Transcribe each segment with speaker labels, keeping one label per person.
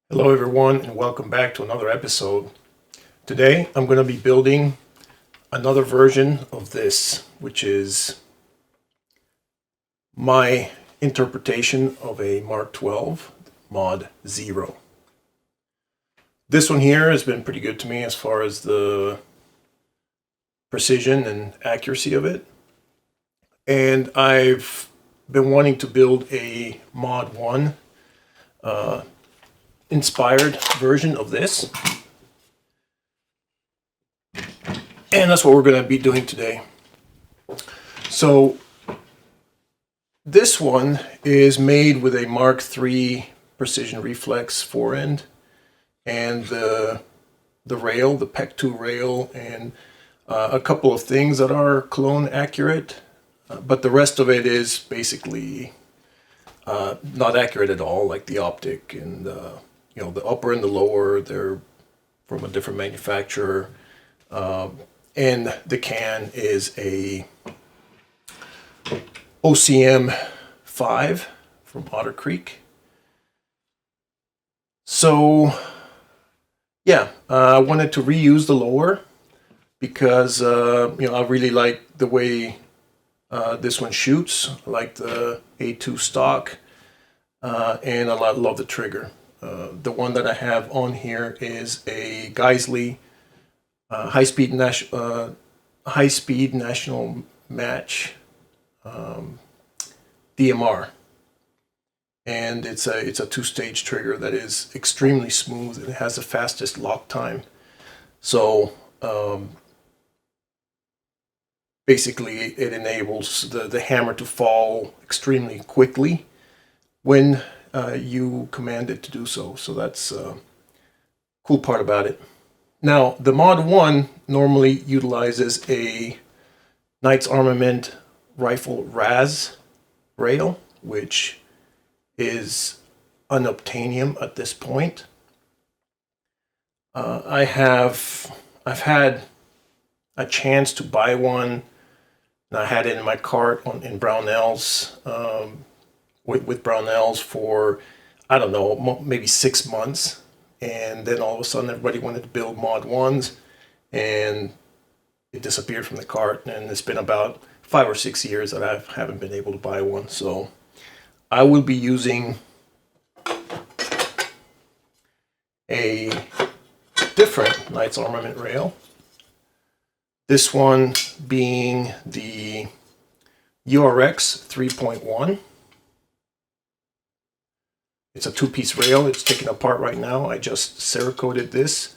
Speaker 1: Hello everyone and welcome back to another episode. Today I'm going to be building another version of this, which is my interpretation of a Mark 12 Mod 0. This one here has been pretty good to me as far as the precision and accuracy of it. And I've been wanting to build a Mod 1 inspired version of this. And that's what we're going to be doing today. So this one is made with a Mark III precision reflex forend and the rail, the PEC2 rail, and a couple of things that are clone accurate, but the rest of it is basically not accurate at all, like the Optic and the upper and the lower, they're from a different manufacturer. And the can is a OCM5 from Otter Creek. So yeah, I wanted to reuse the lower because I really like the way this one shoots. I like the A2 stock, and I love the trigger. The one that I have on here is a Geisley high-speed national match DMR, and it's a two-stage trigger that is extremely smooth and it has the fastest lock time. So basically it enables the hammer to fall extremely quickly when you command it to do so. So that's a cool part about it. Now, the Mod 1 normally utilizes a Knight's Armament rifle RAS rail, which is unobtainium at this point. I've had a chance to buy one, and I had it in my cart in Brownells, with Brownells for, I don't know, maybe 6 months. And then all of a sudden everybody wanted to build Mod 1s and it disappeared from the cart, and it's been about 5 or 6 years that I haven't been able to buy one. So I will be using a different Knight's Armament rail. This one being the URX 3.1. It's a two-piece rail. It's taken apart right now. I just Cerakoted this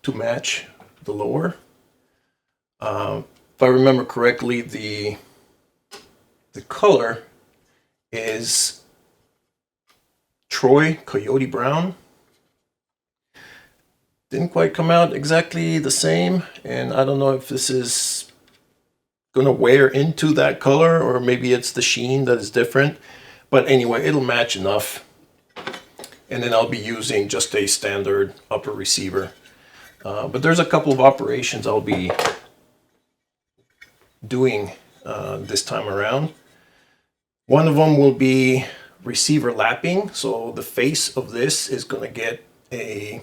Speaker 1: to match the lower. If I remember correctly, the color is Troy Coyote Brown. Didn't quite come out exactly the same, and I don't know if this is going to wear into that color or maybe it's the sheen that is different. But anyway, it'll match enough. And then I'll be using just a standard upper receiver. But there's a couple of operations I'll be doing this time around. One of them will be receiver lapping. So the face of this is going to get a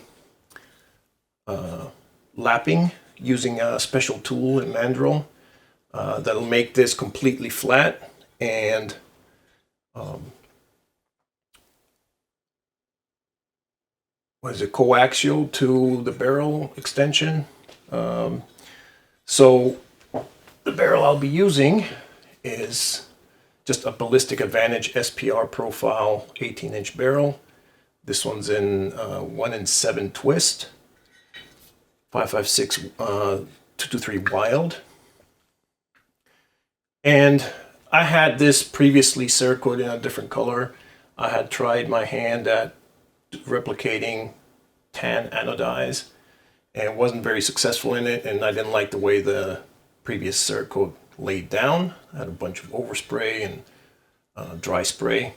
Speaker 1: lapping using a special tool in Mandrill that'll make this completely flat and coaxial to the barrel extension. So the barrel I'll be using is just a Ballistic Advantage SPR profile 18-inch barrel. This one's in 1-in-7 twist, 5.56 223 wild. And I had this previously Cerakoted in a different color. I had tried my hand at replicating tan anodize and wasn't very successful in it, and I didn't like the way the previous Cerakote laid down. I had a bunch of overspray and dry spray,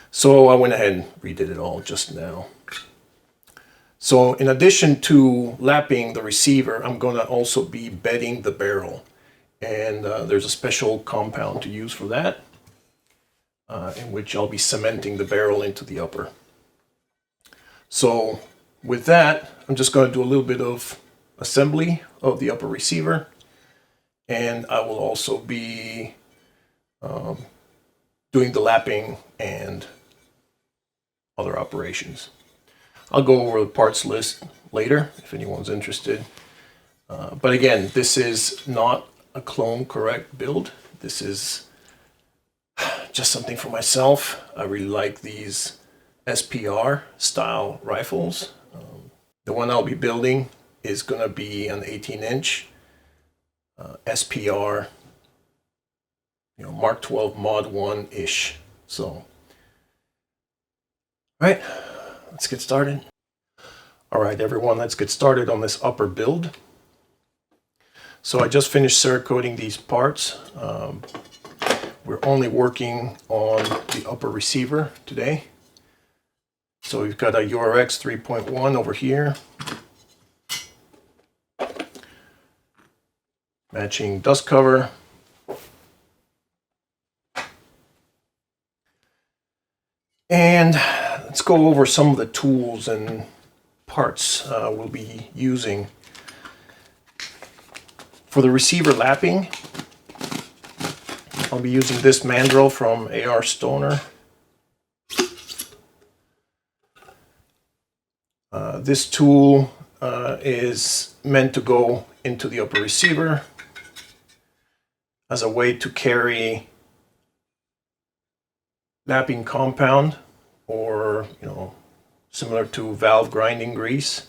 Speaker 1: so I went ahead and redid it all just now. So in addition to lapping the receiver, I'm going to also be bedding the barrel, and there's a special compound to use for that, in which I'll be cementing the barrel into the upper. So with that, I'm just going to do a little bit of assembly of the upper receiver, and I will also be doing the lapping and other operations. I'll go over the parts list later if anyone's interested. But again, this is not a clone correct build. This is just something for myself. I really like these SPR style rifles. The one I'll be building is going to be an 18-inch SPR, Mark 12 Mod 1-ish. So, all right, let's get started. All right, everyone, let's get started on this upper build. So I just finished Cerakoting these parts. We're only working on the upper receiver today. So we've got a URX 3.1 over here. Matching dust cover. And let's go over some of the tools and parts we'll be using. For the receiver lapping, I'll be using this mandrel from AR Stoner. This tool is meant to go into the upper receiver as a way to carry lapping compound, or similar to valve grinding grease,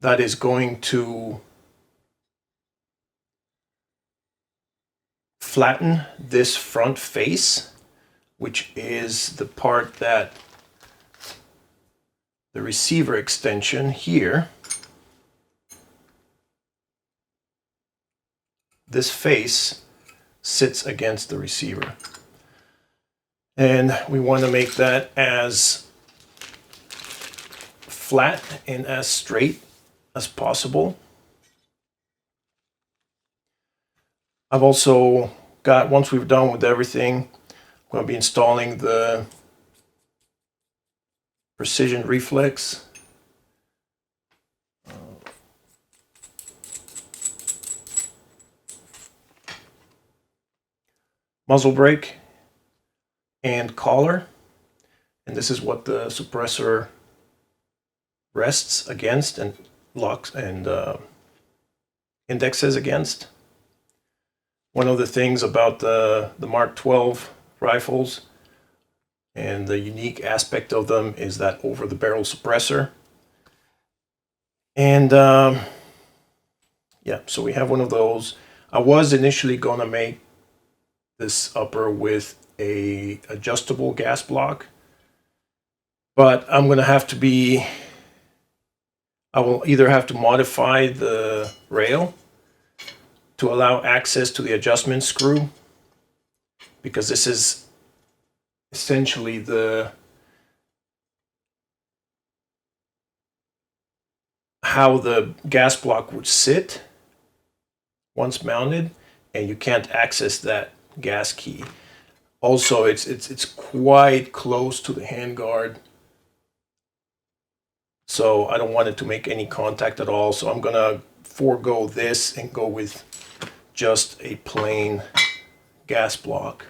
Speaker 1: that is going to flatten this front face, which is the part that the receiver extension here, this face sits against the receiver. And we want to make that as flat and as straight as possible. I've also got, once we've done with everything, I'm going to be installing the precision reflex. Muzzle brake and collar, and this is what the suppressor rests against and locks and indexes against. One of the things about the Mark 12 rifles and the unique aspect of them is that over the barrel suppressor. And yeah, so we have one of those. I was initially going to make this upper with a adjustable gas block, but I'm going to have to be, I will either have to modify the rail to allow access to the adjustment screw, because this is essentially how the gas block would sit once mounted, and you can't access that gas key. Also, it's quite close to the handguard, so I don't want it to make any contact at all. So I'm gonna forego this and go with just a plain gas block.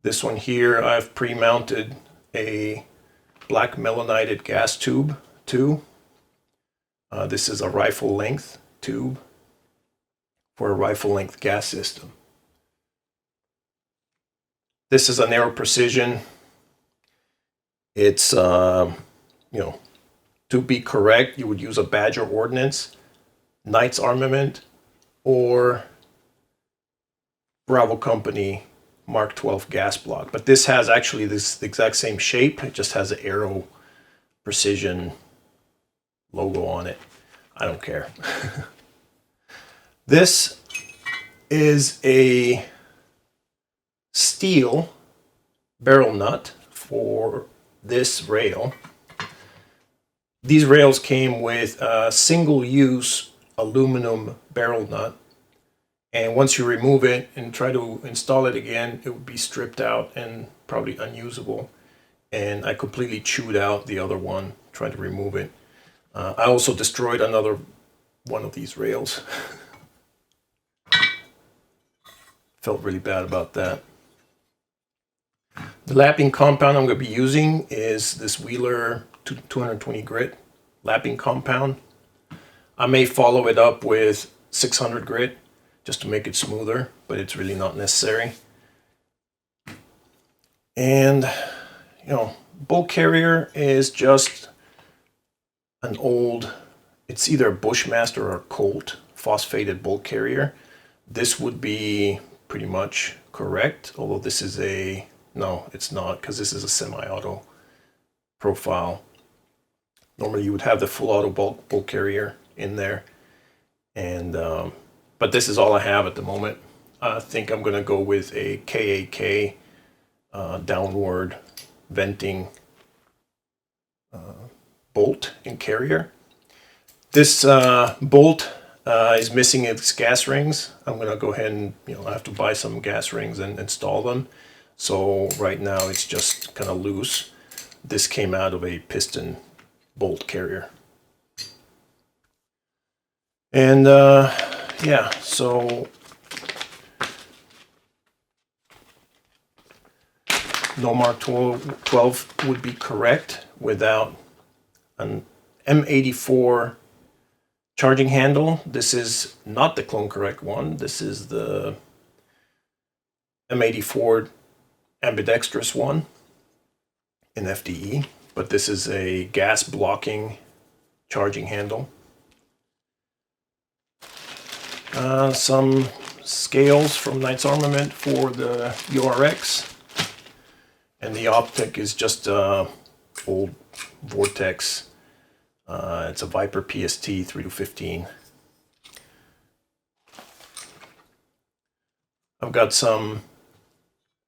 Speaker 1: This one here, I've pre-mounted a black melonited gas tube too. This is a rifle length tube for a rifle length gas system. This is a narrow precision. It's, to be correct, you would use a Badger Ordnance, Knight's Armament, or Bravo Company Mark 12 gas block. But this has actually this exact same shape. It just has an Aero Precision logo on it. I don't care. This is a steel barrel nut for this rail. These rails came with a single-use aluminum barrel nut, and once you remove it and try to install it again, it would be stripped out and probably unusable. and I completely chewed out the other one trying to remove it. I also destroyed another one of these rails. Felt really bad about that. The lapping compound I'm going to be using is this Wheeler 220 grit lapping compound. I may follow it up with 600 grit just to make it smoother, but it's really not necessary. And, you know, bolt carrier is just an old, it's either a Bushmaster or a Colt phosphated bolt carrier. This would be pretty much correct, although this is a, no, it's not, because this is a semi-auto profile. Normally you would have the full auto bolt carrier in there, and but this is all I have at the moment. I think I'm going to go with a KAK downward venting bolt and carrier. This bolt is missing its gas rings. I'm going to go ahead and, you know, I have to buy some gas rings and install them. So right now it's just kind of loose. This came out of a piston bolt carrier. And yeah, so no Mark 12 would be correct without an M84 charging handle. This is not the clone correct one. This is the M84 ambidextrous one in FDE, but this is a gas blocking charging handle. Some scales from Knights Armament for the URX, and the Optic is just old Vortex. It's a Viper PST 3-15. I've got some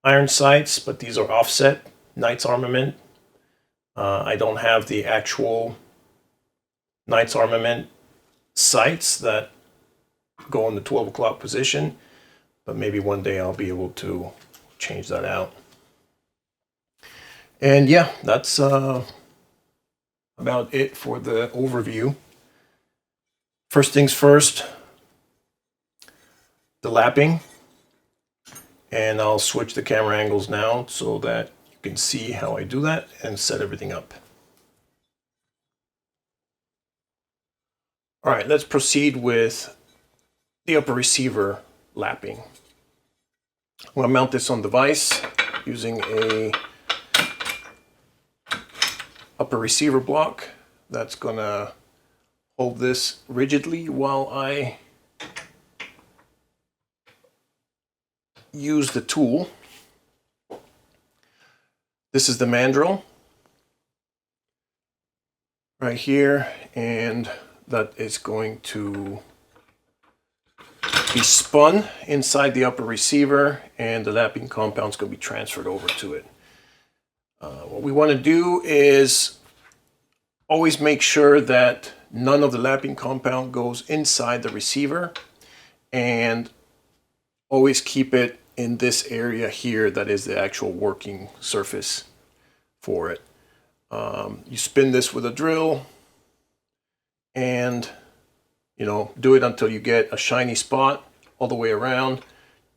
Speaker 1: iron sights, but these are offset Knights Armament. I don't have the actual Knights Armament sights that go in the 12 o'clock position, but maybe one day I'll be able to change that out. And yeah, that's about it for the overview. First things first, the lapping, and I'll switch the camera angles now so that you can see how I do that and set everything up. All right, let's proceed with the upper receiver lapping. I'm going to mount this on the vise using a upper receiver block that's going to hold this rigidly while I use the tool. This is the mandrel right here, and that is going to be spun inside the upper receiver, and the lapping compound is going to be transferred over to it. What we want to do is always make sure that none of the lapping compound goes inside the receiver, and always keep it in this area here that is the actual working surface for it. You spin this with a drill, and you know, do it until you get a shiny spot all the way around,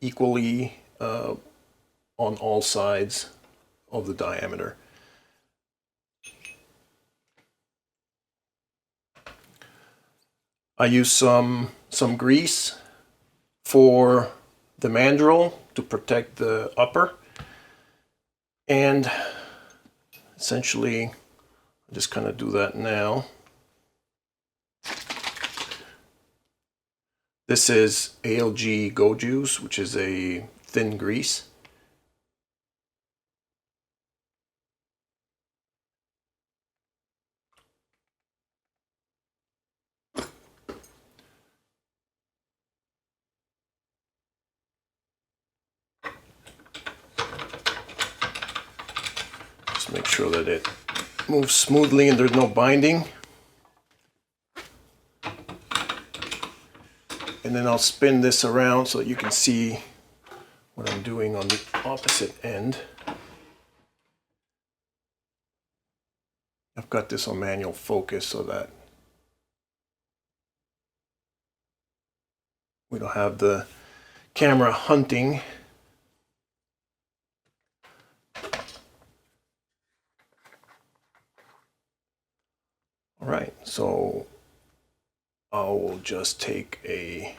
Speaker 1: equally on all sides of the diameter. I use some grease for the mandrel to protect the upper, and essentially I just kind of do that now. This is ALG Go Juice, which is a thin grease. Just make sure that it moves smoothly and there's no binding. And then I'll spin this around so that you can see what I'm doing on the opposite end. I've got this on manual focus so that we don't have the camera hunting. All right, so I will just take a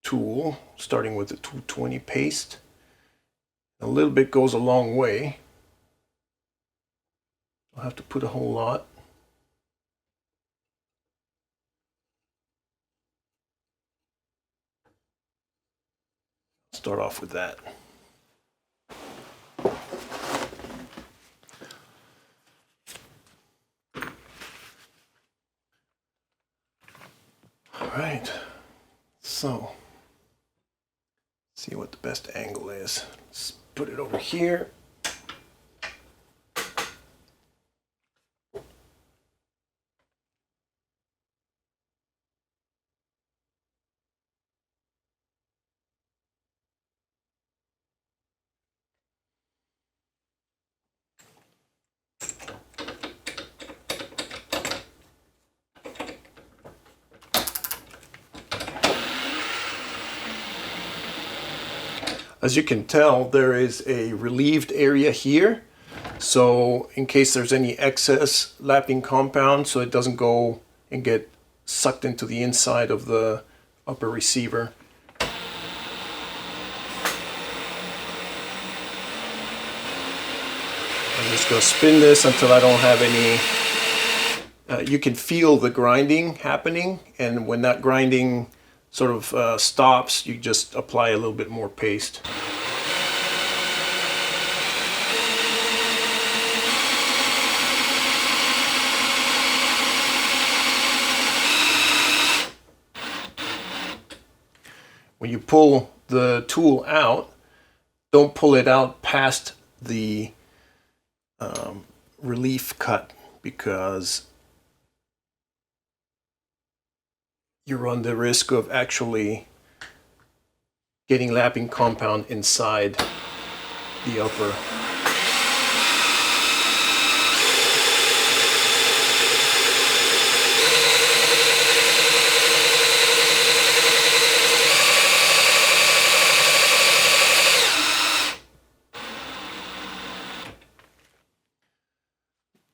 Speaker 1: tool, starting with the 220 paste. A little bit goes a long way. I'll have to put a whole lot. Start off with that. All right, so see what the best angle is. Let's put it over here. As you can tell, there is a relieved area here. So in case there's any excess lapping compound, so it doesn't go and get sucked into the inside of the upper receiver. I'm just going to spin this until I don't have any. You can feel the grinding happening, and when that grinding sort of stops, you just apply a little bit more paste. When you pull the tool out, don't pull it out past the relief cut, because you run the risk of actually getting lapping compound inside the upper.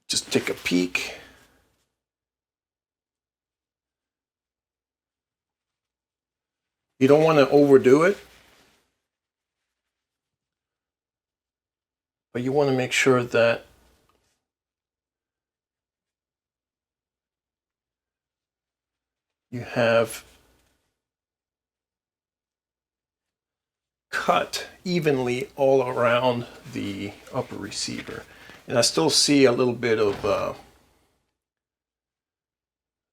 Speaker 1: Just take a peek. You don't want to overdo it, but you want to make sure that you have cut evenly all around the upper receiver. And I still see a little bit of,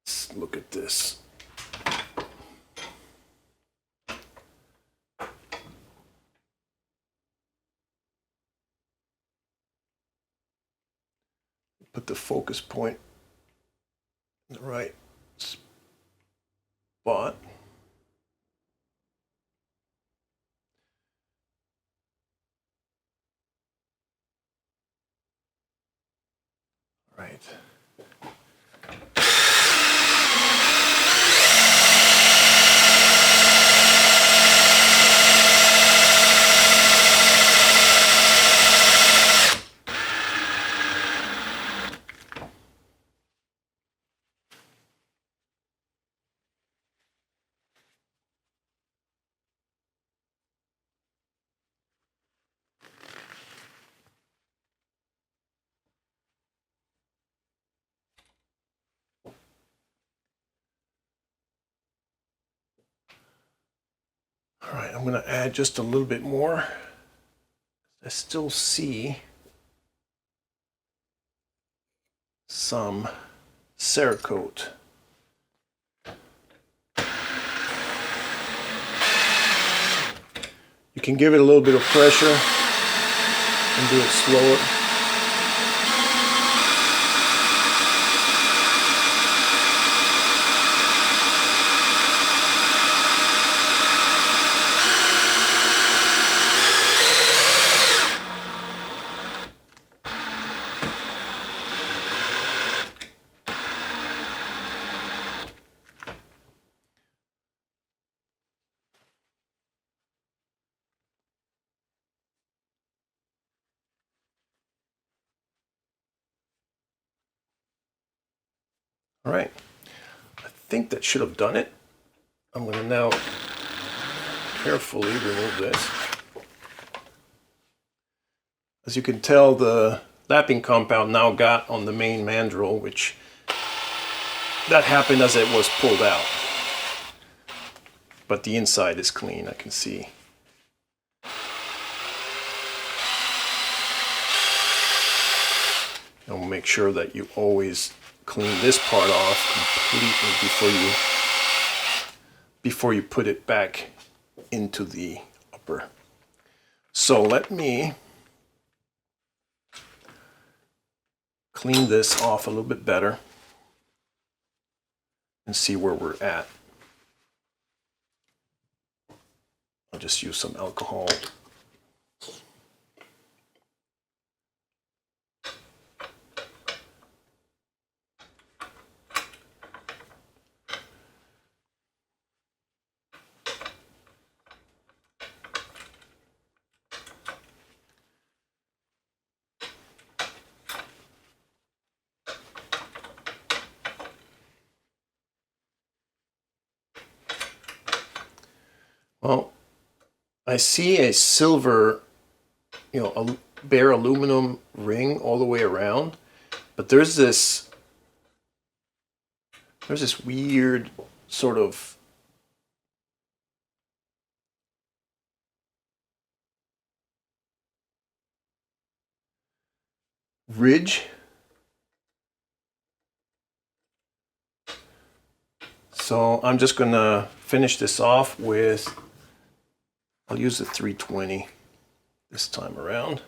Speaker 1: let's look at this. Put the focus point in the right spot. Right. All right, I'm going to add just a little bit more. I still see some Cerakote. You can give it a little bit of pressure and do it slower. All right, I think that should have done it. I'm going to now carefully remove this. As you can tell, the lapping compound now got on the main mandrel, which that happened as it was pulled out. But the inside is clean, I can see. And we'll make sure that you always clean this part off completely before you put it back into the upper. So let me clean this off a little bit better and see where we're at. I'll just use some alcohol. Well, I see a silver, a bare aluminum ring all the way around, but there's this weird sort of ridge. So I'm just gonna finish this off with, I'll use the 320 this time around.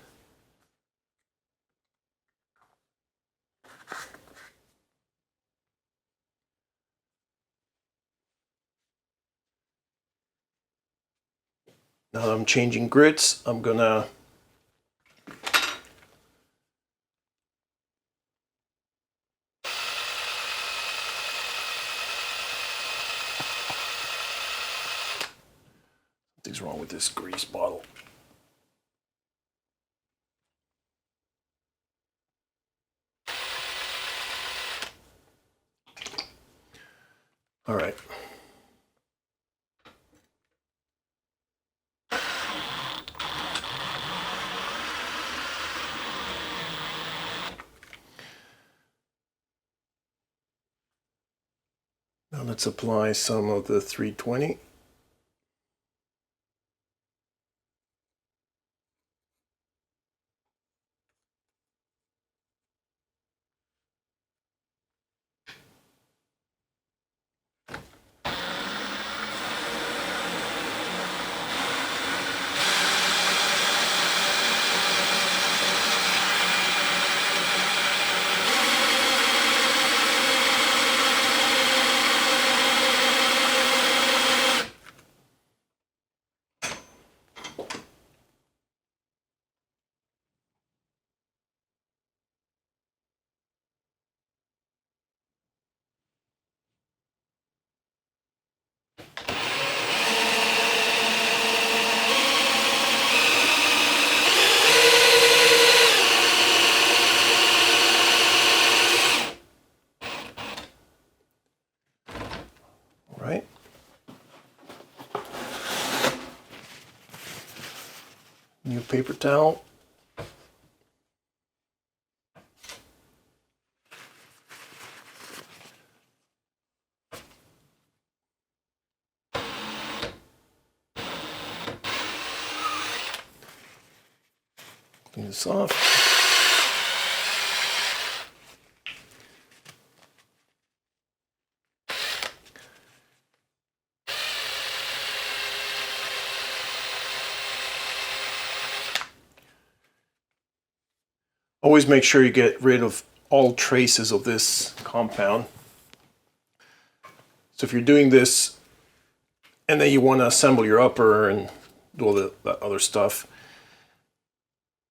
Speaker 1: Now that I'm changing grits, I'm gonna something's wrong with this grease bottle. All right. Now let's apply some of the 320. Right. New paper towel. Clean this off. Always make sure you get rid of all traces of this compound. So if you're doing this and then you want to assemble your upper and do all that other stuff,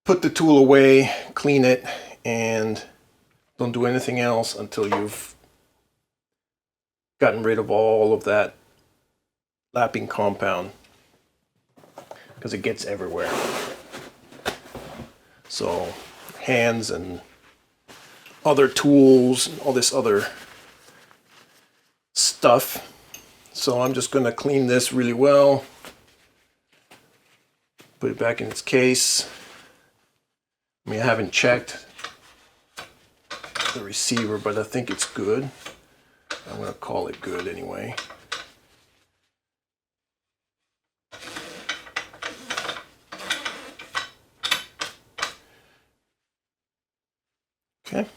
Speaker 1: put the tool away, clean it, and don't do anything else until you've gotten rid of all of that lapping compound, because it gets everywhere. So hands and other tools and all this other stuff. So I'm just going to clean this really well. Put it back in its case. I mean, I haven't checked the receiver, but I think it's good. I'm going to call it good anyway. Okay.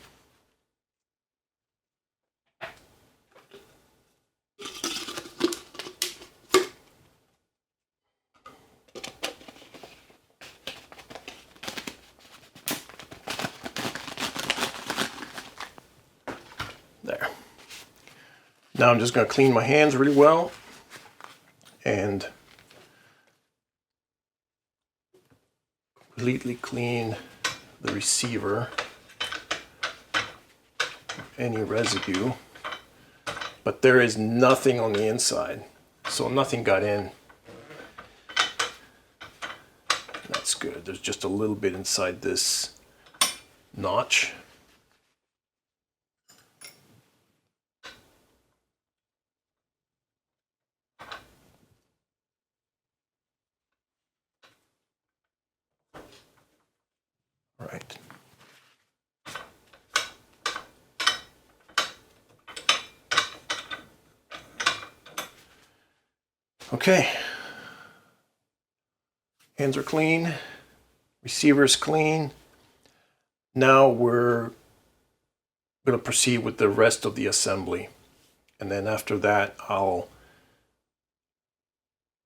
Speaker 1: There. Now I'm just going to clean my hands really well and completely clean the receiver, any residue, but there is nothing on the inside, so nothing got in. That's good. There's just a little bit inside this notch. Right. Okay. Hands are clean. Receiver's clean. Now we're going to proceed with the rest of the assembly. And then after that, I'll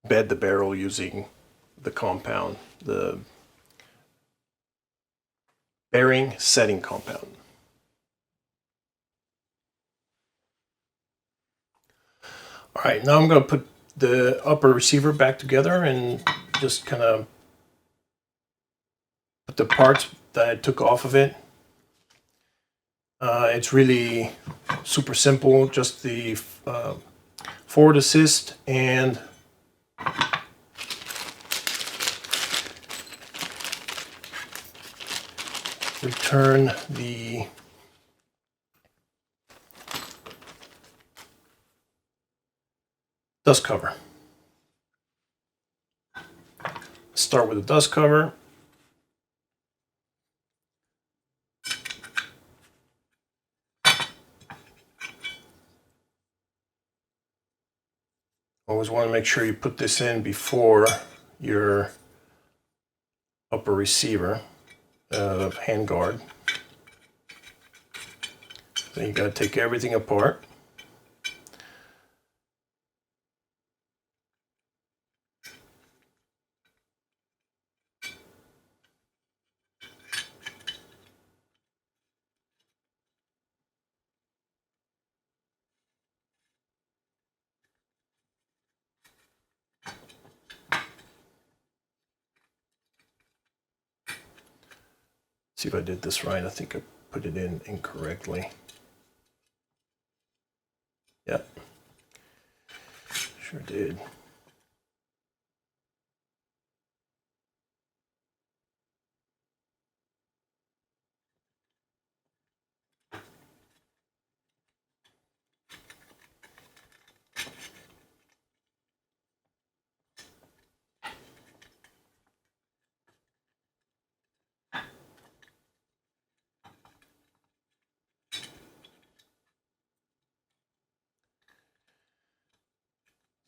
Speaker 1: bed the barrel using the compound, the bearing setting compound. All right, now I'm going to put the upper receiver back together and just kind of put the parts that I took off of it. It's really super simple, just the forward assist and return the dust cover. Start with the dust cover. Always want to make sure you put this in before your upper receiver, handguard. Then you got to take everything apart. See if I did this right. I think I put it in incorrectly. Yep, sure did.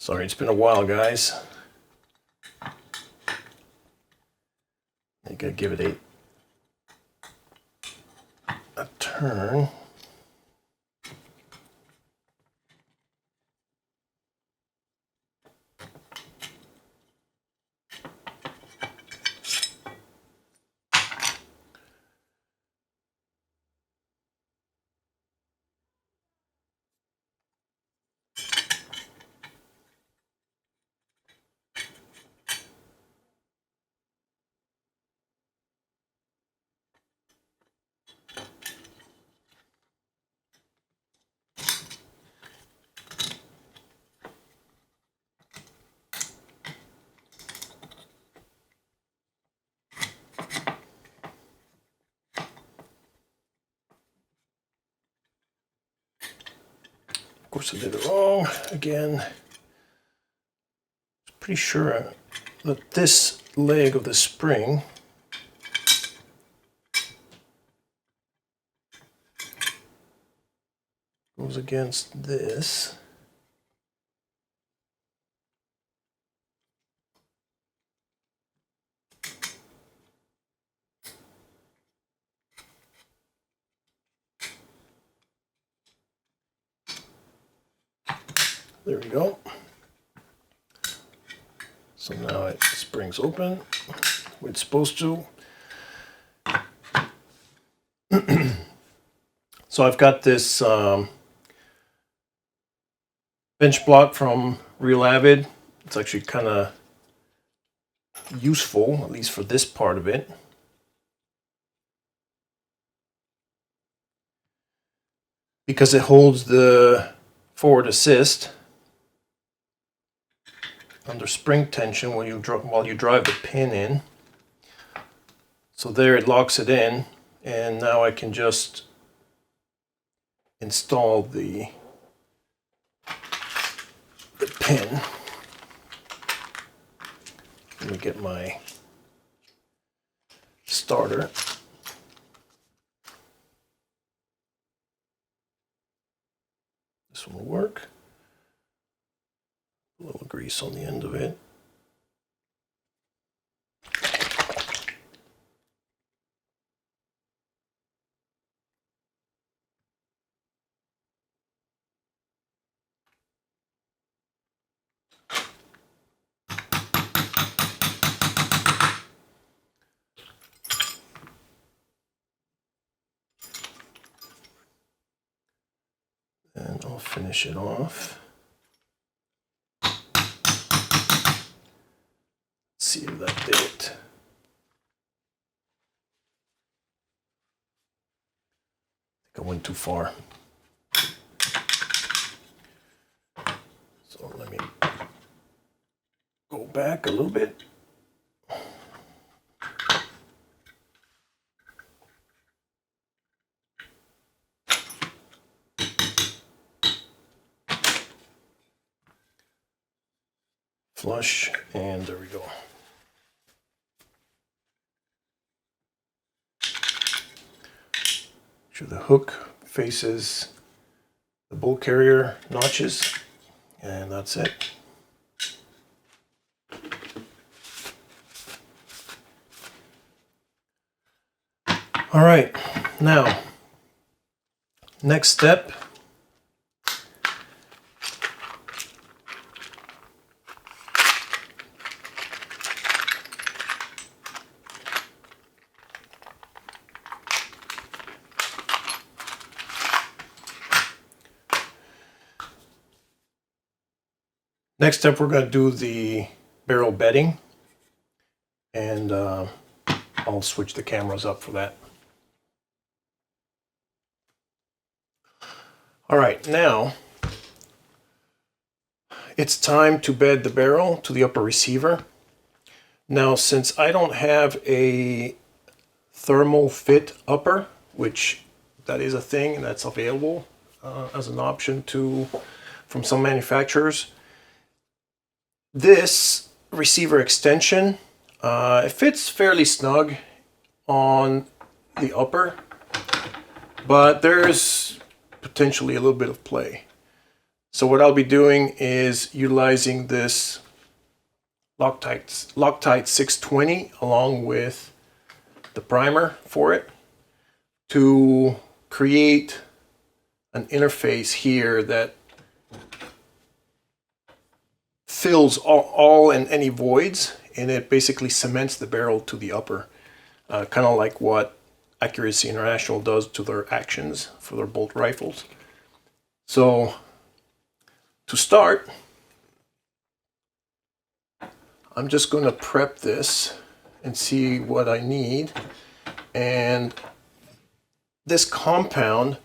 Speaker 1: Sorry, it's been a while, guys. You gotta give it a turn. Of course I did it wrong again. Pretty sure that this leg of the spring goes against this. There we go. So now it springs open. It's supposed to. So I've got this bench block from Real Avid. It's actually kind of useful, at least for this part of it. Because it holds the forward assist under spring tension while you drive the pin in. So there it locks it in, and now I can just install the pin. Let me get my starter. This one will work. A little grease on the end of it. And I'll finish it off. See if that did it. I think I went too far. So let me go back a little bit. Flush, and there we go. Sure the hook faces the bolt carrier notches, and that's it. All right, now next step. Next step, we're going to do the barrel bedding, and I'll switch the cameras up for that. All right, now it's time to bed the barrel to the upper receiver. Now, since I don't have a thermal fit upper, which that is a thing and that's available as an option from some manufacturers, this receiver extension, it fits fairly snug on the upper, but there's potentially a little bit of play. So what I'll be doing is utilizing this Loctite 620 along with the primer for it to create an interface here that fills all and any voids, and it basically cements the barrel to the upper, kind of like what Accuracy International does to their actions for their bolt rifles. So to start, I'm just going to prep this and see what I need. And this compound,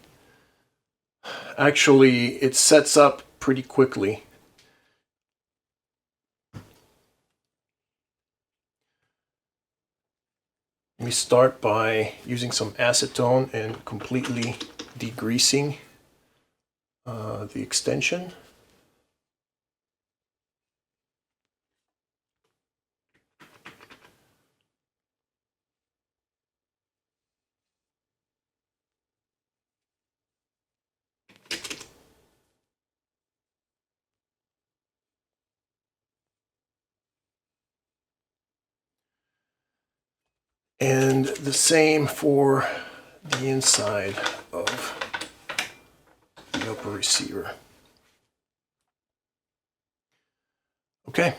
Speaker 1: actually, it sets up pretty quickly. Let me start by using some acetone and completely degreasing the extension. And the same for the inside of the upper receiver. Okay.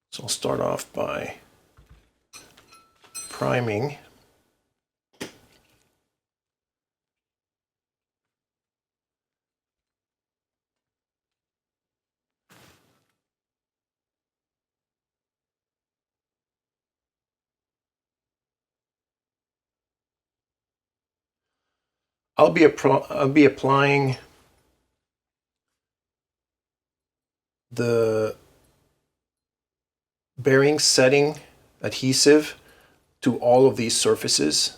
Speaker 1: So I'll start off by priming. I'll be applying the bearing setting adhesive to all of these surfaces,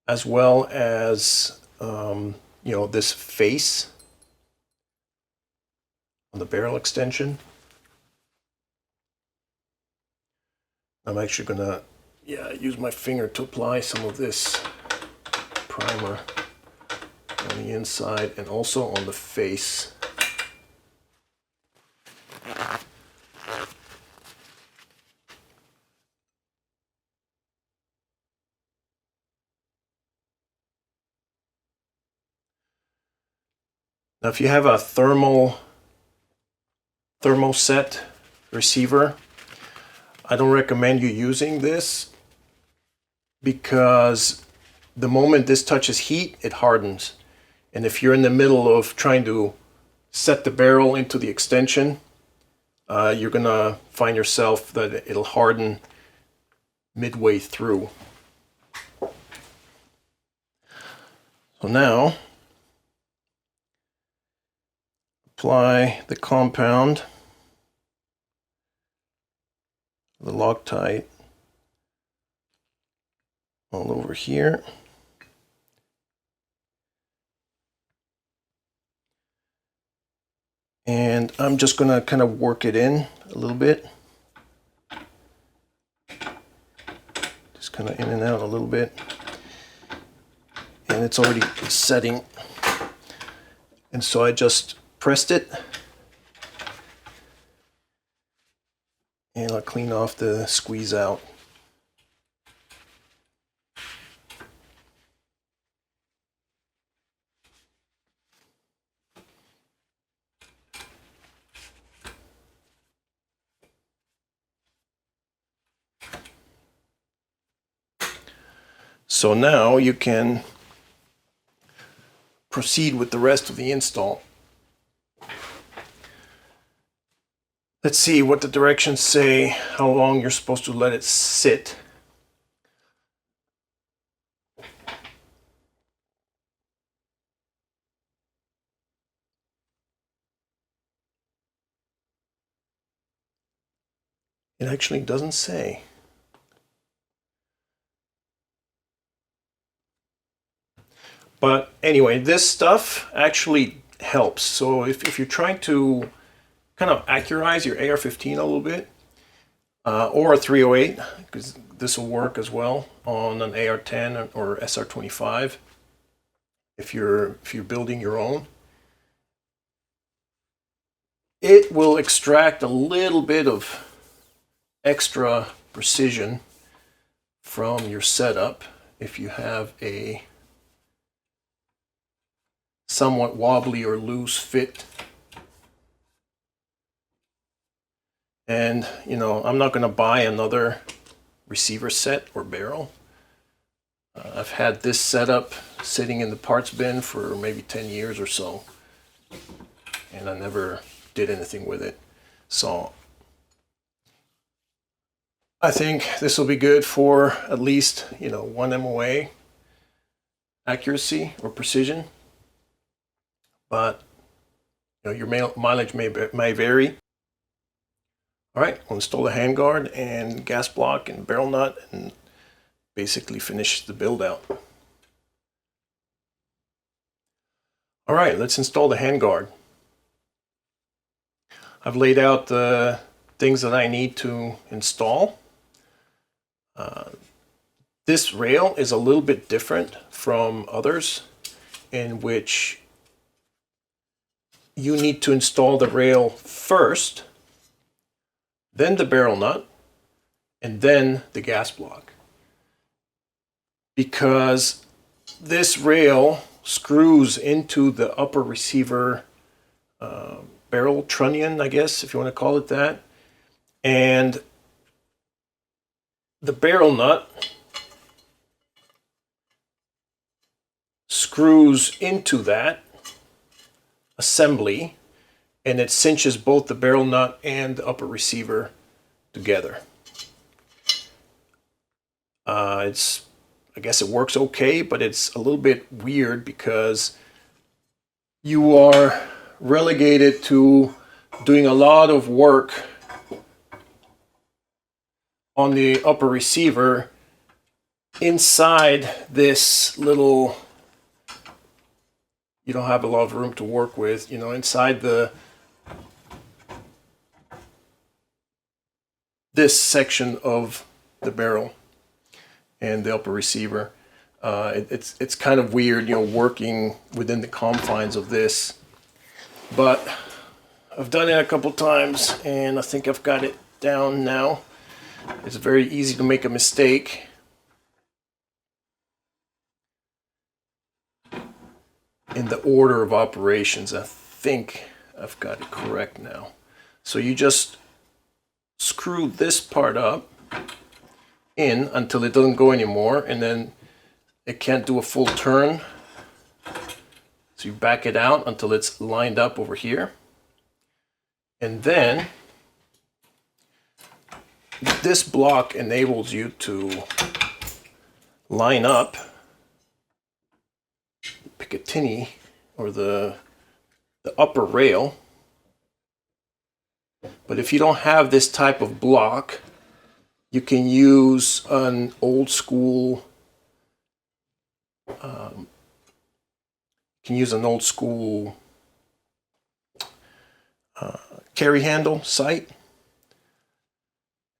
Speaker 1: as well as this face on the barrel extension. I'm actually gonna use my finger to apply some of this primer on the inside and also on the face. Now, if you have a thermoset receiver, I don't recommend you using this, because the moment this touches heat, it hardens. And if you're in the middle of trying to set the barrel into the extension, you're gonna find yourself that it'll harden midway through. So now, apply the compound, the Loctite, all over here. And I'm just gonna kind of work it in a little bit. Just kind of in and out a little bit. And it's already setting. And so I just pressed it. And I'll clean off the squeeze out. So now you can proceed with the rest of the install. Let's see what the directions say, how long you're supposed to let it sit. It actually doesn't say. But anyway, this stuff actually helps. So if you're trying to kind of accurize your AR-15 a little bit, or a 308, because this will work as well on an AR-10 or SR-25, if you're building your own, it will extract a little bit of extra precision from your setup if you have a somewhat wobbly or loose fit. And I'm not going to buy another receiver set or barrel. I've had this setup sitting in the parts bin for maybe 10 years or so, and I never did anything with it. So I think this will be good for at least 1 MOA accuracy or precision, but your mileage may vary. All right, we'll install the handguard and gas block and barrel nut and basically finish the build out. All right, let's install the handguard. I've laid out the things that I need to install. This rail is a little bit different from others, in which you need to install the rail first, then the barrel nut, and then the gas block. Because this rail screws into the upper receiver barrel trunnion, I guess, if you want to call it that. And the barrel nut screws into that assembly, and it cinches both the barrel nut and the upper receiver together. I guess it works okay, but it's a little bit weird because you are relegated to doing a lot of work on the upper receiver inside this little, you don't have a lot of room to work with, you know, inside this section of the barrel and the upper receiver. It's kind of weird, you know, working within the confines of this, but I've done it a couple times and I think I've got it down now. It's very easy to make a mistake. In the order of operations, I think I've got it correct now. So you just screw this part up in until it doesn't go anymore, and then it can't do a full turn. So you back it out until it's lined up over here. And then this block enables you to line up Picatinny, or the upper rail. But if you don't have this type of block, you can use an old school carry handle sight,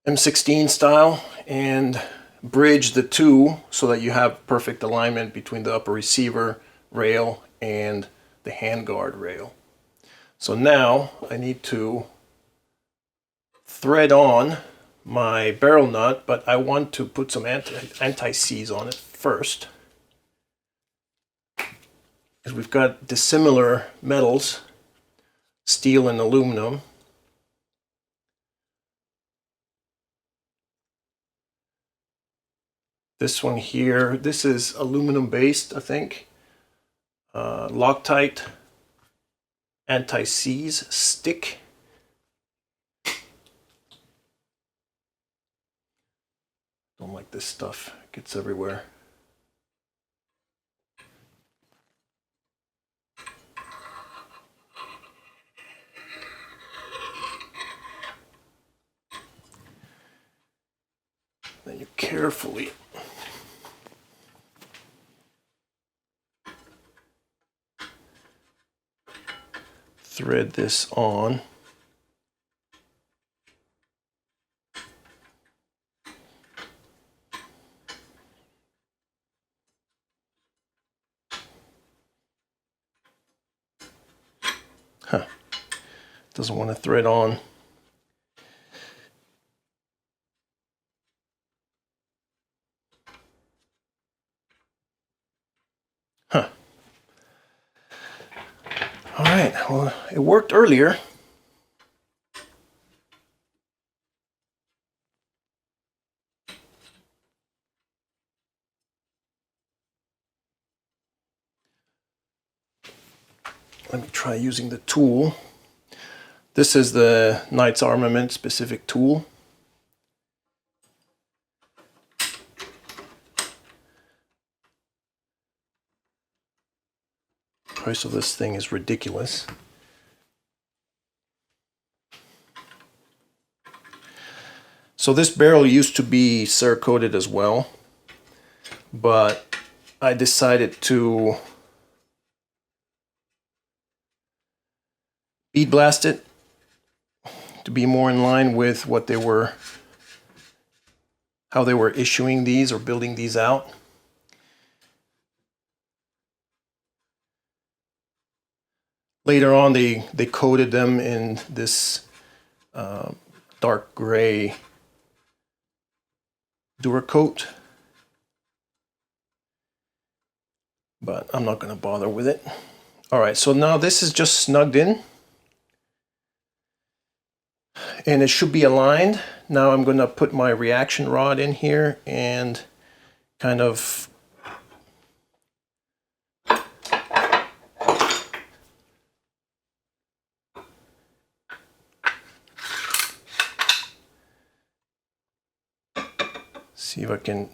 Speaker 1: M16 style, and bridge the two so that you have perfect alignment between the upper receiver rail and the handguard rail. So now I need to thread on my barrel nut, but I want to put some anti-seize on it first, because we've got dissimilar metals, steel and aluminum. This one here, this is aluminum based, I think. Loctite anti-seize stick. Don't like this stuff, it gets everywhere. Then you carefully thread this on. Doesn't want to thread on. All right, well, it worked earlier. Let me try using the tool. This is the Knight's Armament specific tool. The price of this thing is ridiculous. So this barrel used to be Cerakoted as well, but I decided to bead blast it to be more in line with what they were, how they were issuing these or building these out. Later on, they coated them in this dark gray Duracoat, but I'm not going to bother with it. All right, so now this is just snugged in, and it should be aligned. Now I'm going to put my reaction rod in here and kind of see if I can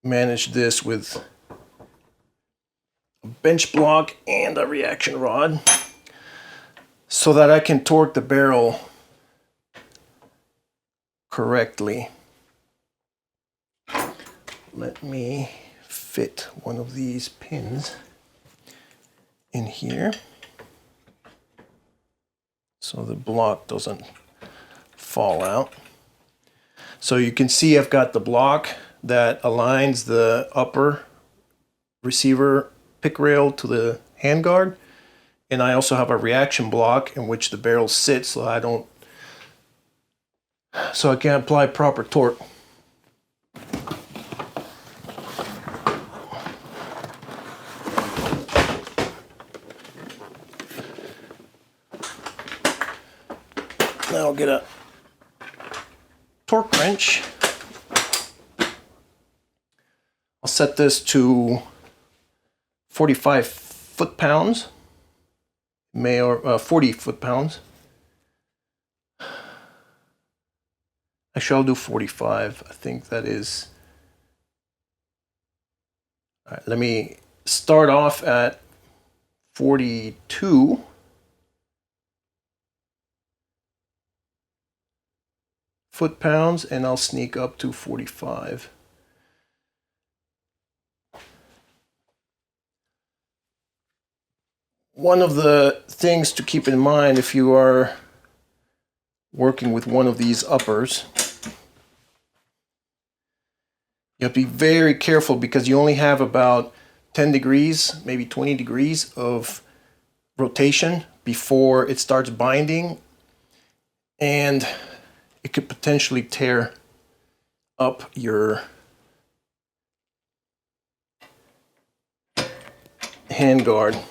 Speaker 1: manage this with a bench block and a reaction rod so that I can torque the barrel correctly. Let me fit one of these pins in here so the block doesn't fall out. So you can see I've got the block that aligns the upper receiver pick rail to the handguard, and I also have a reaction block in which the barrel sits so I can apply proper torque. Now I'll get a torque wrench. I'll set this to 45 foot-pounds, 40 foot-pounds. Actually, I'll do 45. I think that is. All right, let me start off at 42. Foot-pounds, and I'll sneak up to 45. One of the things to keep in mind if you are working with one of these uppers, you have to be very careful because you only have about 10 degrees, maybe 20 degrees of rotation before it starts binding, and it could potentially tear up your handguard.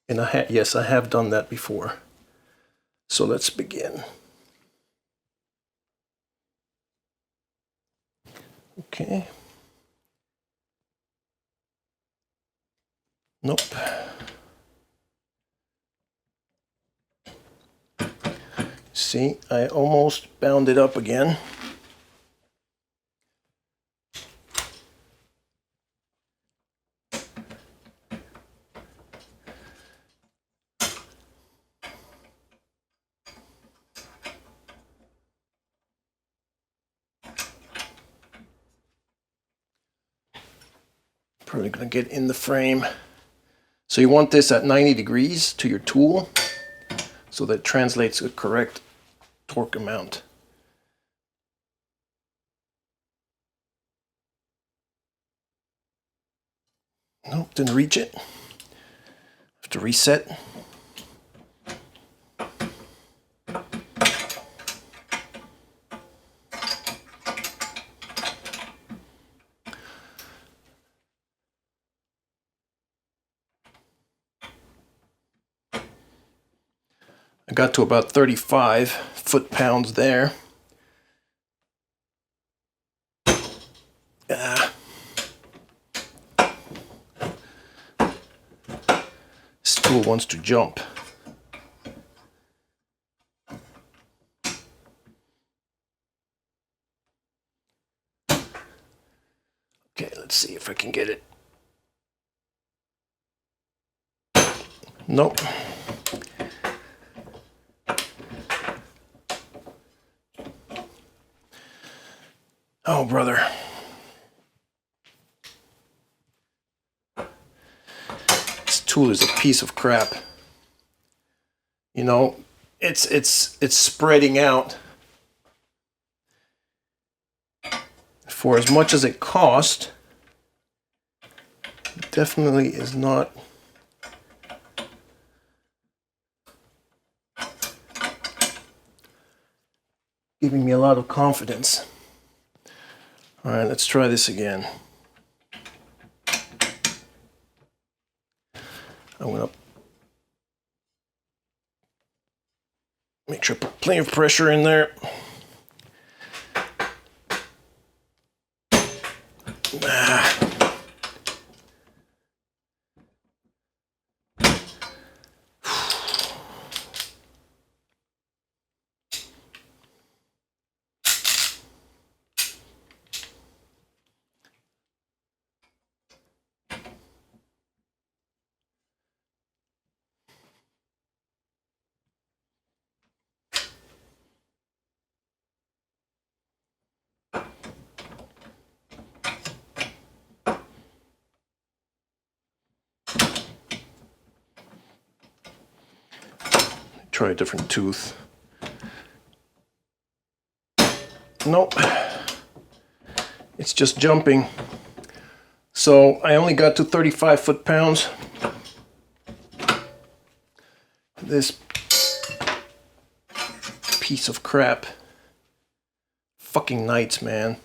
Speaker 1: And yes, I have done that before. So let's begin. Okay. Nope. See, I almost bound it up again. Probably going to get in the frame. So you want this at 90 degrees to your tool so that it translates a correct torque amount. Nope, didn't reach it. Have to reset. I got to about 35 foot-pounds there. This tool wants to jump. Okay, let's see if I can get it. Nope. Oh, brother. This tool is a piece of crap. You know, it's spreading out. For as much as it cost, it definitely is not giving me a lot of confidence. All right, let's try this again. I'm gonna make sure I put plenty of pressure in there. Try a different tooth. Nope, it's just jumping. So I only got to 35 foot-pounds. This piece of crap. Fucking Knights, man.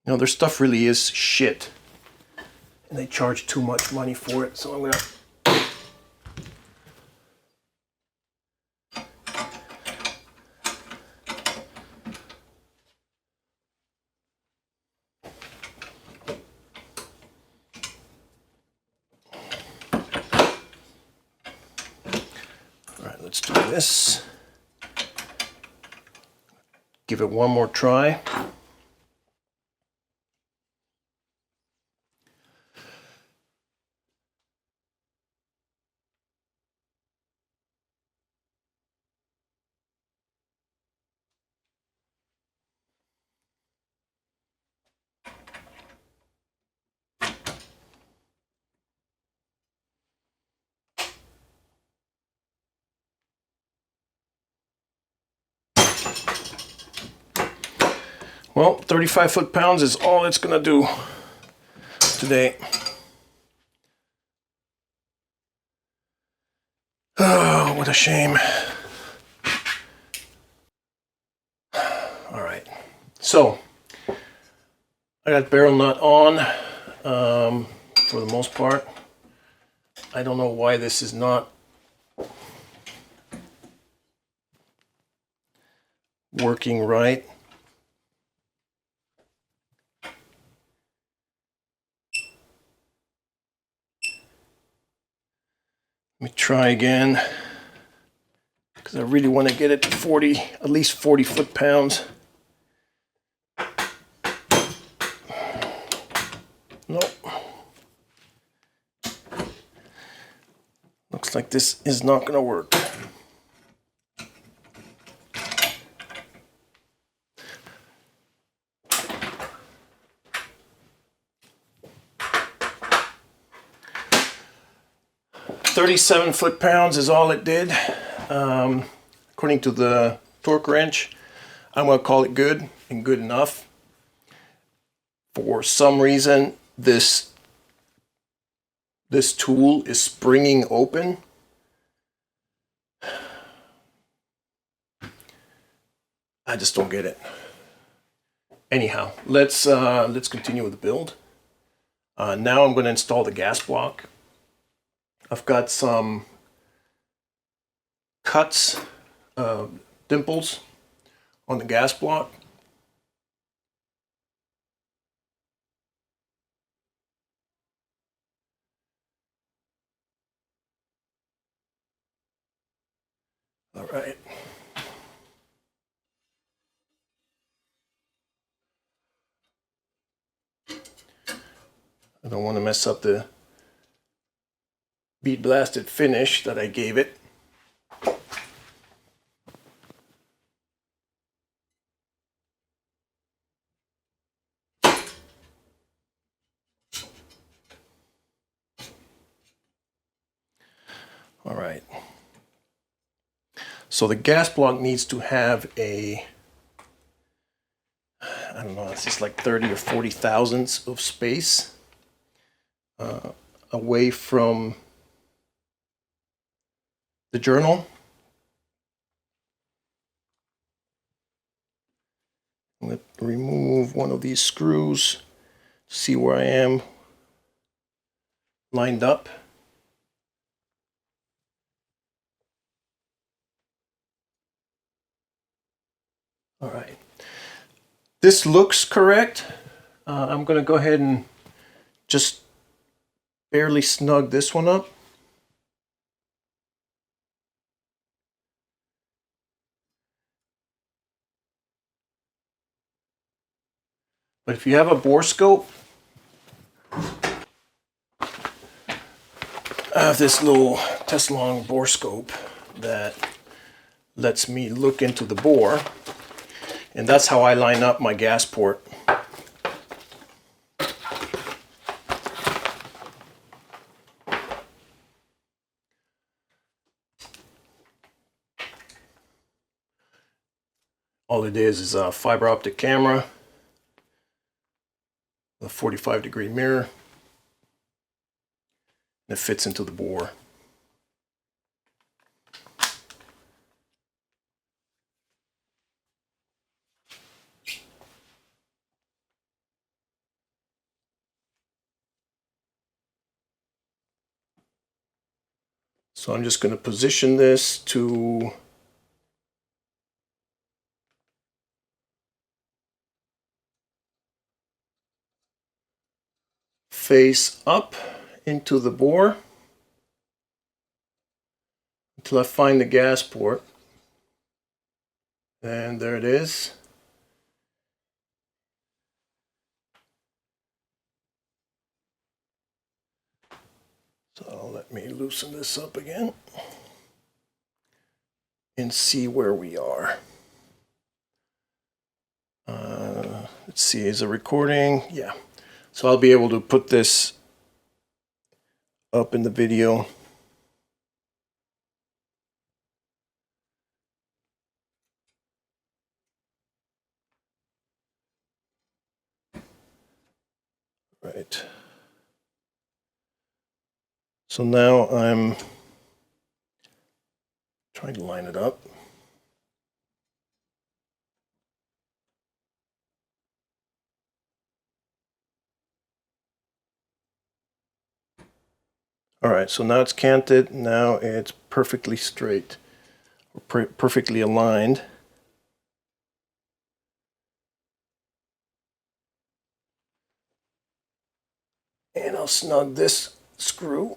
Speaker 1: You know, their stuff really is shit. And they charge too much money for it, so I'm gonna... Alright, let's do this. Give it one more try. Well, 35 foot-pounds is all it's gonna do today. Oh, what a shame. All right, so I got barrel nut on for the most part. I don't know why this is not working right. Let me try again, because I really want to get it to 40, at least 40 foot-pounds. Nope. Looks like this is not going to work. "37 foot-pounds is all it did. According to the torque wrench, I'm going to call it good and good enough. For some reason, this tool is springing open. I just don't get it. Anyhow, let's continue with the build. Now I'm going to install the gas block. I've got some cuts, dimples on the gas block. All right. I don't want to mess up the bead blasted finish that I gave it. All right, So the gas block needs to have a, I don't know, it's just like 30 or 40 thousandths of space away from the journal. Let's remove one of these screws, see where I am lined up. All right, this looks correct. I'm going to go ahead and just barely snug this one up. But if you have a bore scope, I have this little Tesla bore scope that lets me look into the bore, and that's how I line up my gas port. All it is a fiber optic camera, a 45-degree mirror, and it fits into the bore. So I'm just going to position this to face up into the bore until I find the gas port. And there it is. So let me loosen this up again and see where we are. Let's see, is it recording? Yeah. So I'll be able to put this up in the video. Right. So now I'm trying to line it up. All right, so now it's canted. Now it's perfectly straight, perfectly aligned. And I'll snug this screw.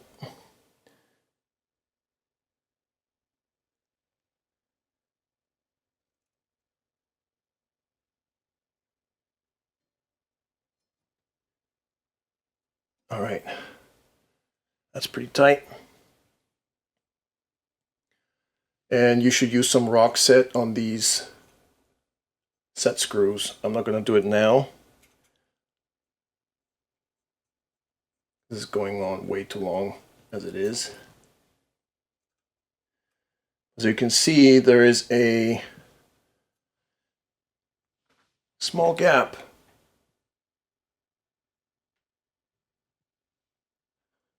Speaker 1: All right, that's pretty tight. And you should use some rock set on these set screws. I'm not going to do it now. This is going on way too long as it is. As you can see, there is a small gap.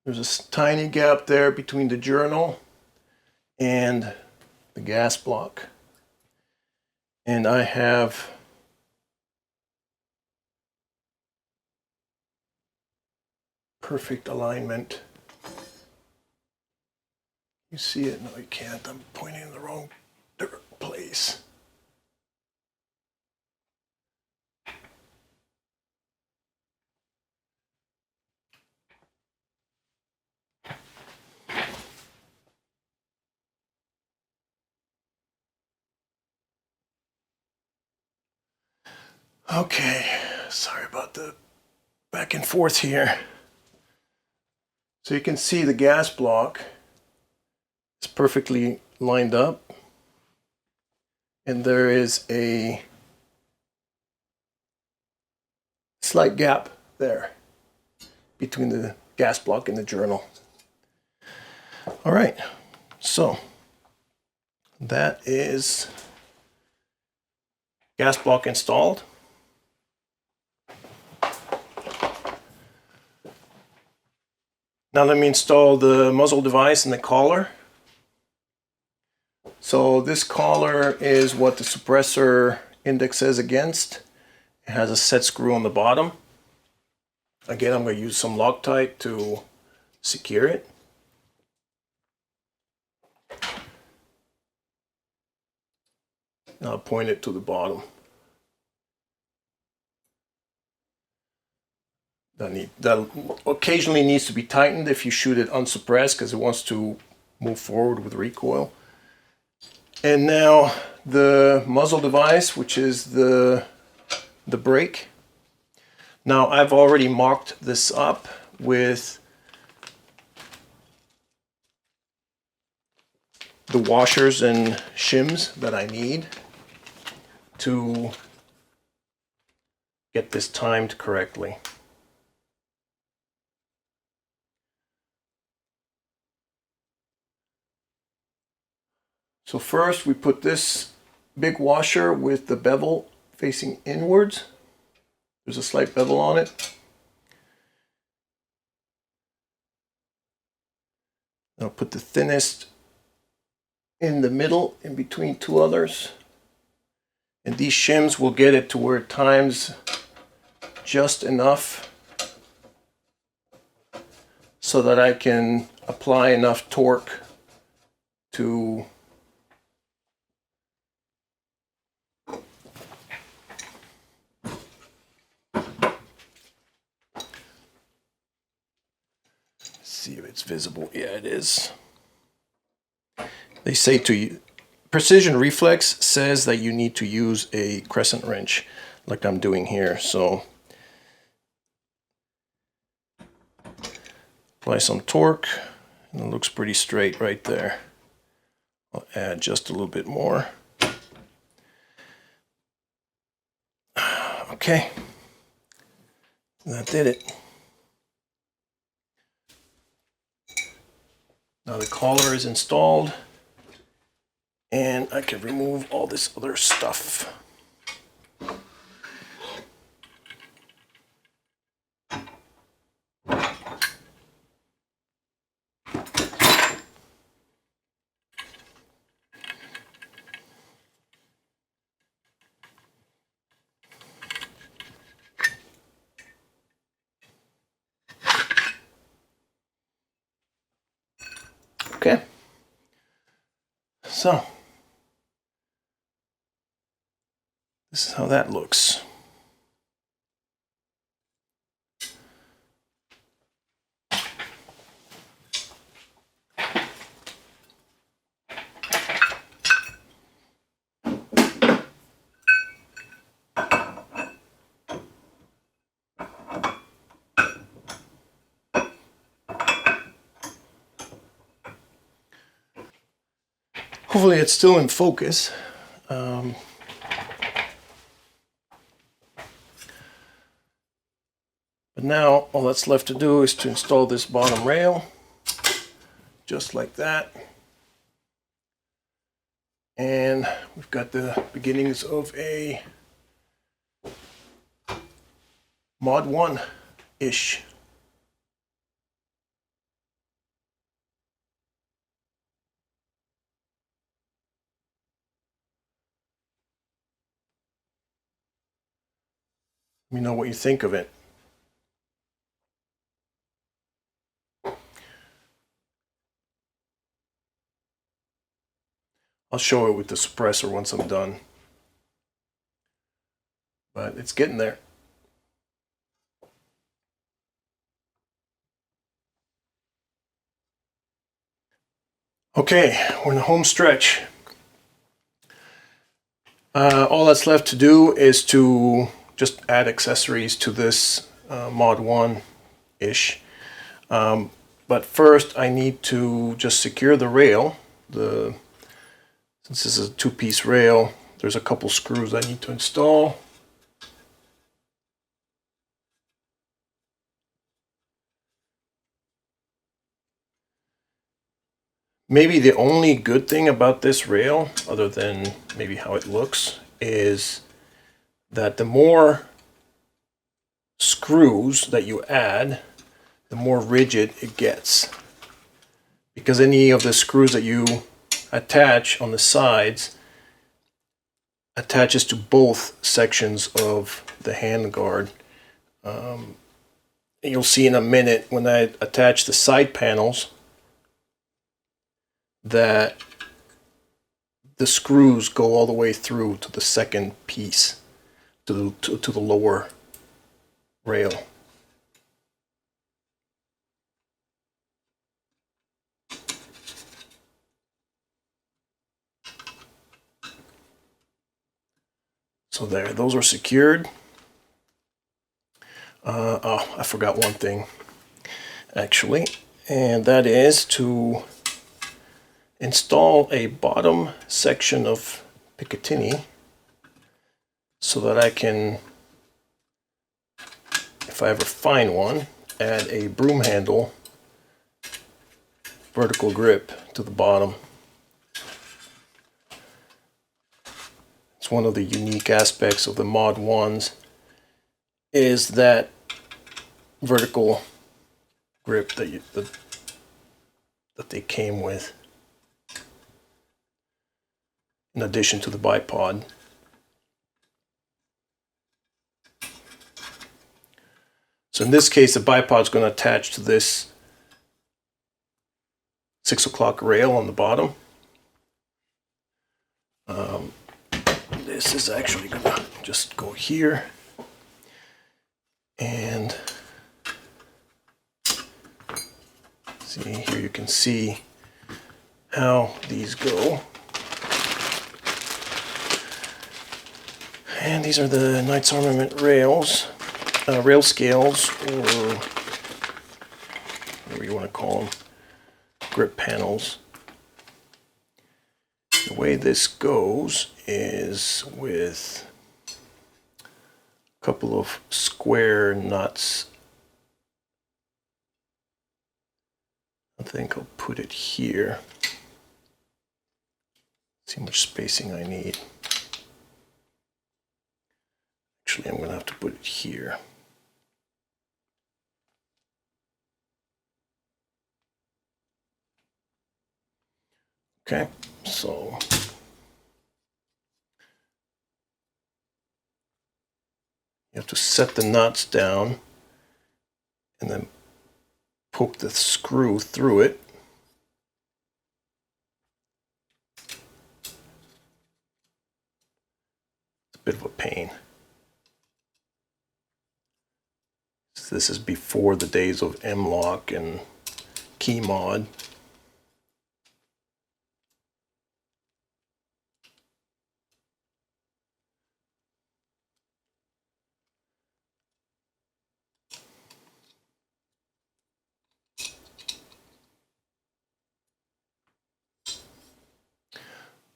Speaker 1: There's a tiny gap there between the journal and the gas block. And I have perfect alignment. You see it? No, you can't. I'm pointing in the wrong place. Okay, sorry about the back and forth here. So you can see the gas block is perfectly lined up, and there is a slight gap there between the gas block and the journal. All right, so That is gas block installed. Now let me install the muzzle device and the collar. So this collar is what the suppressor indexes against. It has a set screw on the bottom. Again, I'm going to use some Loctite to secure it. Now I'll point it to the bottom. That occasionally needs to be tightened if you shoot it unsuppressed because it wants to move forward with recoil. And now the muzzle device, which is the brake. Now I've already marked this up with the washers and shims that I need to get this timed correctly. So first we put this big washer with the bevel facing inwards. There's a slight bevel on it. I'll put the thinnest in the middle, in between two others. And these shims will get it to where it times just enough so that I can apply enough torque to see if it's visible. Yeah, it is. They say Precision Reflex says that you need to use a crescent wrench like I'm doing here. So apply some torque and it looks pretty straight right there. I'll add just a little bit more. Okay, that did it. Now the collar is installed and I can remove all this other stuff. Okay, so this is how that looks. Hopefully it's still in focus. But now all that's left to do is to install this bottom rail, just like that. And we've got the beginnings of a Mod 1-ish. Let me know what you think of it. I'll show it with the suppressor once I'm done. But it's getting there. Okay, we're in the home stretch. All that's left to do is to just add accessories to this Mod 1-ish. But first I need to just secure the rail. Since this is a two-piece rail, there's a couple screws I need to install. Maybe the only good thing about this rail, other than maybe how it looks, is that the more screws that you add, the more rigid it gets. Because any of the screws that you attach on the sides attaches to both sections of the handguard. You'll see in a minute when I attach the side panels that the screws go all the way through to the second piece, to the lower rail. So there, those are secured. Oh, I forgot one thing, actually, and that is to install a bottom section of Picatinny so that I can, if I ever find one, add a broom handle vertical grip to the bottom. It's one of the unique aspects of the Mod 1s is that vertical grip that they came with, in addition to the bipod. So in this case, the bipod is going to attach to this 6 o'clock rail on the bottom. This is actually going to just go here, and see here, you can see how these go. And these are the Knights Armament rails, rail scales, or whatever you want to call them, grip panels. The way this goes is with a couple of square nuts. I think I'll put it here. See how much spacing I need. Actually, I'm going to have to put it here. Okay, so you have to set the nuts down and then poke the screw through it. It's a bit of a pain. This is before the days of M-Lock and key mod.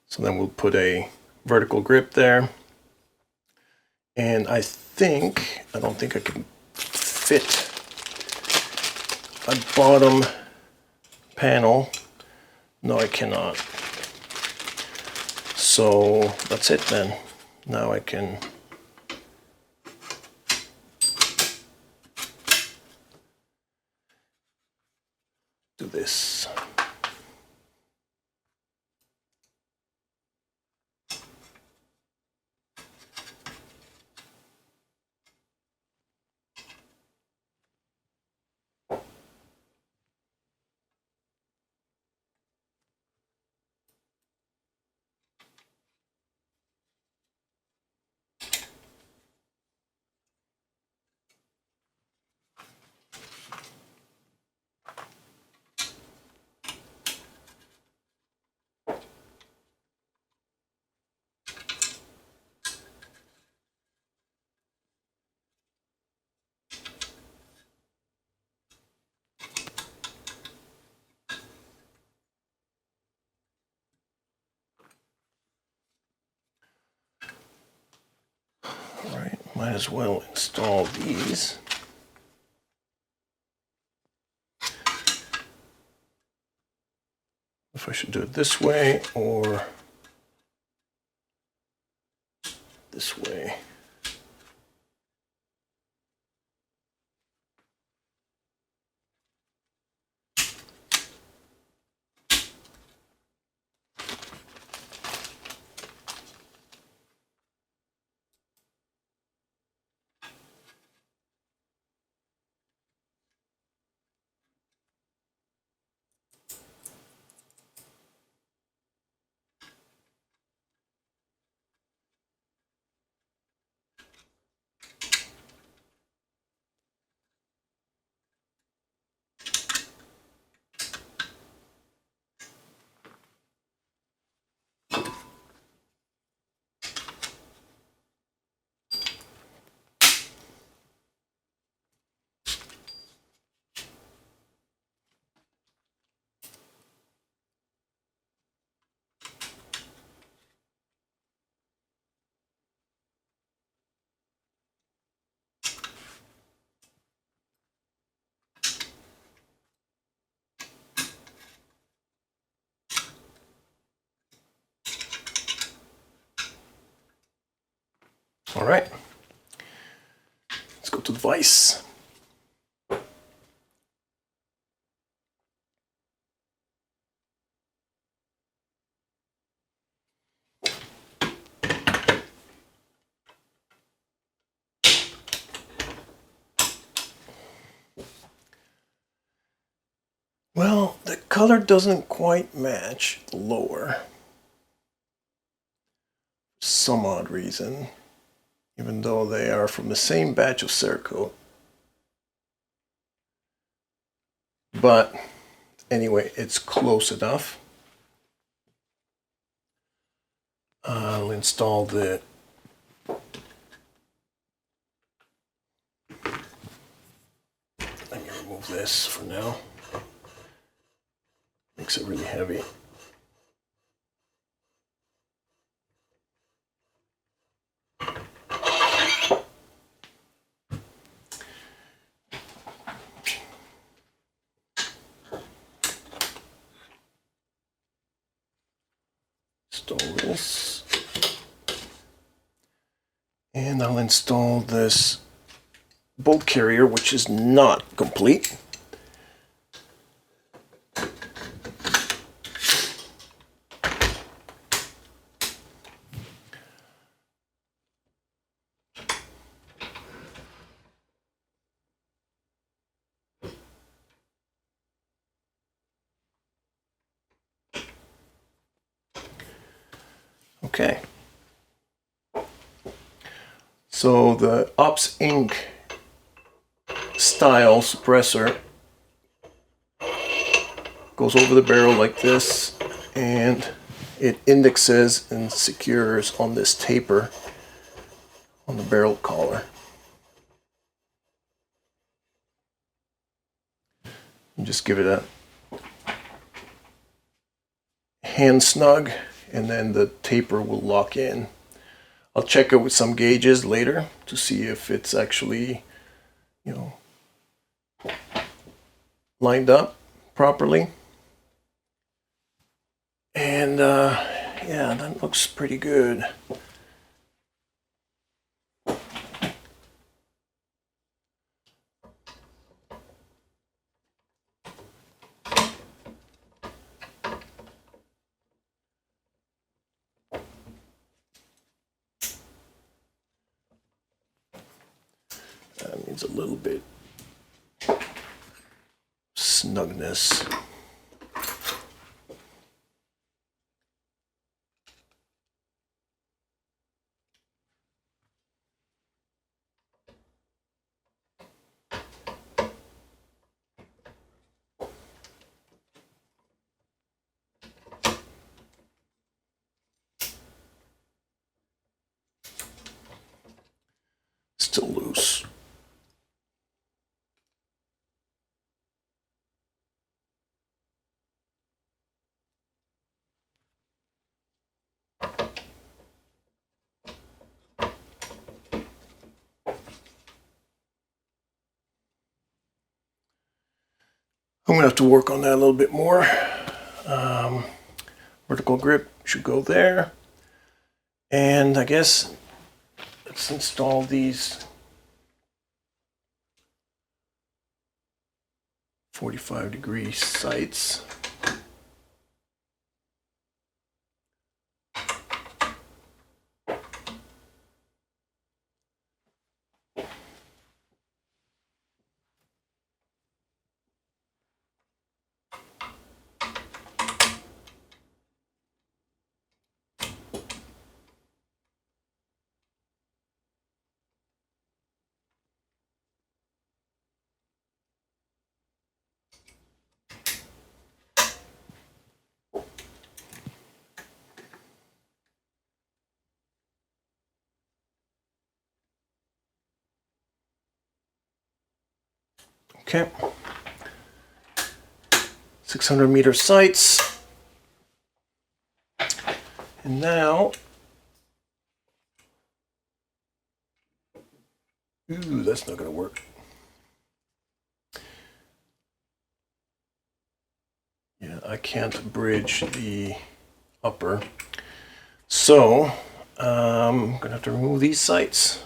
Speaker 1: So then we'll put a vertical grip there. And I don't think I can fit a bottom panel. No, I cannot. So that's it then. Now I can do this. All right, might as well install these. if I should do it this way or this way. All right, let's go to the vise. Well, the color doesn't quite match the lower. For some odd reason, even though they are from the same batch of Cerakote. But anyway, it's close enough. I'll install the let me remove this for now. Makes it really heavy. Install this. And I'll install this bolt carrier, which is not complete. Okay. So the Ops Inc. style suppressor goes over the barrel like this, and it indexes and secures on this taper on the barrel collar. And just give it a hand snug, and then the taper will lock in. I'll check it with some gauges later to see if it's actually, lined up properly. And yeah, that looks pretty good. That needs a little bit snugness. Still loose. I'm gonna have to work on that a little bit more. Vertical grip should go there. And I guess let's install these 45-degree sights. Okay, 600-meter sights, and now, ooh, that's not going to work. Yeah, I can't bridge the upper, so I'm going to have to remove these sights.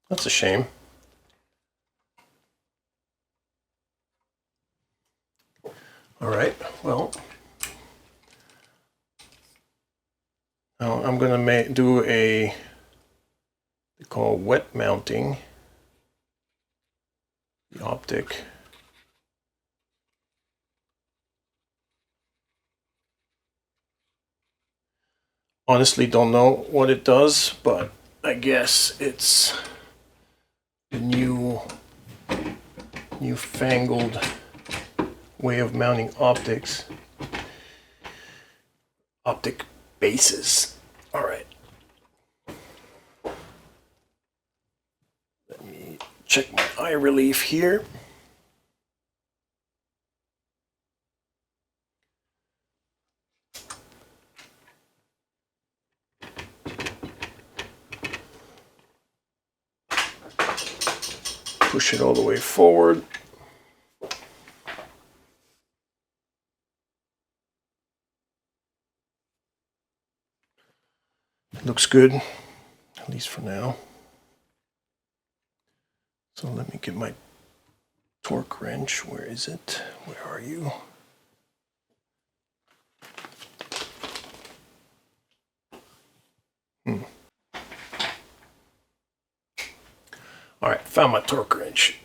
Speaker 1: That's a shame. All right, well, now I'm going to do they call wet mounting the optic. Honestly, don't know what it does, but I guess it's the newfangled way of mounting optics. Optic bases. All right. Let me check my eye relief here. Push it all the way forward. Looks good, at least for now. So let me get my torque wrench. Where is it? Where are you? All right, found my torque wrench.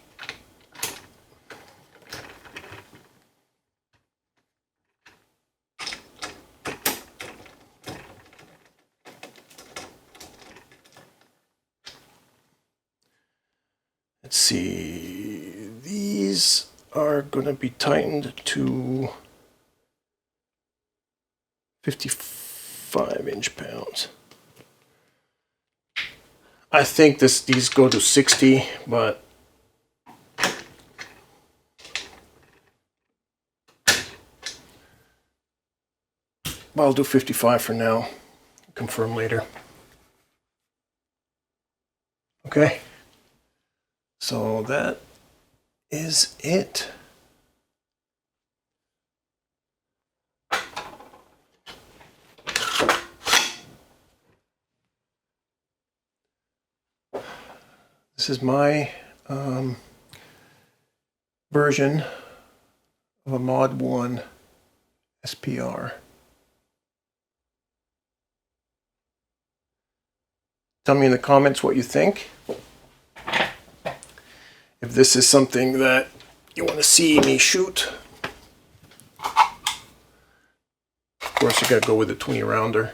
Speaker 1: Let's see, these are going to be tightened to 55 inch-pounds. I think these go to 60, but I'll do 55 for now. Confirm later. Okay. So that is it. This is my version of a Mod 1 SPR. Tell me in the comments what you think. If this is something that you want to see me shoot. Of course, you gotta go with the 20 rounder.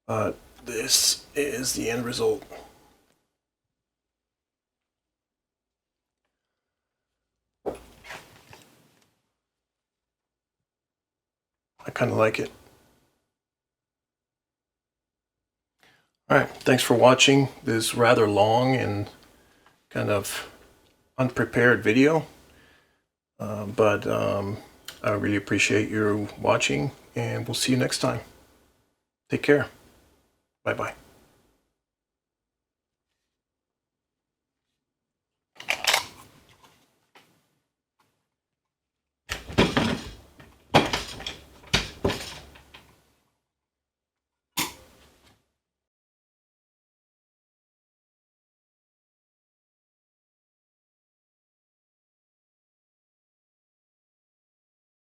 Speaker 1: But this is the end result. I kind of like it. All right, thanks for watching this rather long and kind of unprepared video. But I really appreciate your watching, and we'll see you next time. Take care. Bye-bye.